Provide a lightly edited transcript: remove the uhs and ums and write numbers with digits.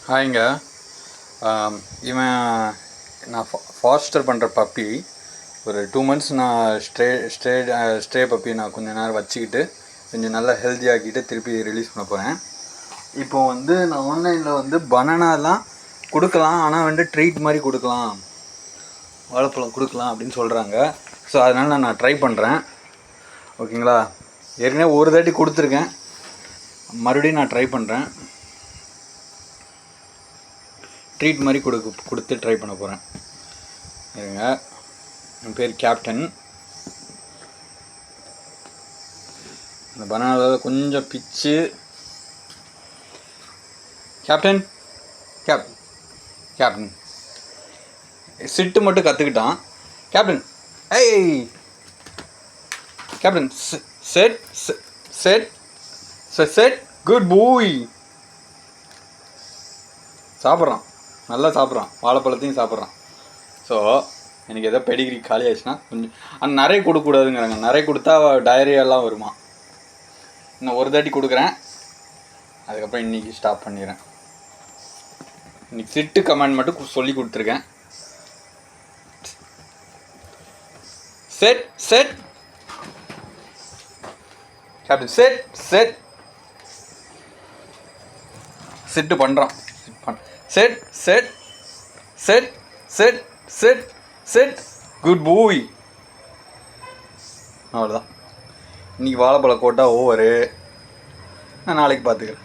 ஹாய்ங்க. இவன் நான் ஃபாஸ்டர் பண்ணுற பப்பி. ஒரு 2 months நான் ஸ்ட்ரே பப்பி நான் கொஞ்சம் நேரம் வச்சுக்கிட்டு கொஞ்சம் நல்லா ஹெல்த்தியாக்கிட்டு திருப்பி ரிலீஸ் பண்ண போகிறேன். இப்போது நான் ஆன்லைனில் பனானாலாம் கொடுக்கலாம், ஆனால் ட்ரீட் மாதிரி கொடுக்கலாம், வாழைப்பழம் கொடுக்கலாம் அப்படின்னு சொல்கிறாங்க. ஸோ அதனால் நான் ட்ரை பண்ணுறேன். ஓகேங்களா? ஏற்கனவே ஒரு தாட்டி கொடுத்துருக்கேன், மறுபடியும் நான் ட்ரை பண்ணுறேன். ட்ரீட் மாதிரி கொடுத்து ட்ரை பண்ண போகிறேன். இருங்க, என் பேர் கேப்டன். இந்த பனானாவில் கொஞ்சம் பிச்சு. கேப்டன் கேப்டன் சிட்டு மட்டும் கற்றுக்கிட்டான். கேப்டன் ஏய் captain set set set good boy. சாப்பிட்றான், நல்லா சாப்பிட்றான், வாழைப்பழத்தையும் சாப்பிட்றான். ஸோ எனக்கு எதோ பெடிகிரி காலி ஆயிடுச்சுன்னா கொஞ்சம் நிறைய கொடுக்கக்கூடாதுங்கிறாங்க. நிறைய கொடுத்தா டயரியாலாம் வருமா. இன்னும் ஒரு தாட்டி கொடுக்குறேன், அதுக்கப்புறம் இன்றைக்கி ஸ்டாப் பண்ணிடுறேன். இன்றைக்கி சிட்டு கமாண்ட் மட்டும் சொல்லி கொடுத்துருக்கேன். Set set captain set set sit பண்ணுறான். Set set set set set set good boy. அவ்வளோதான். இன்றைக்கி வாழைப்பழம் கோட்டா ஓவரு. நான் நாளைக்கு பார்த்துக்கிறேன்.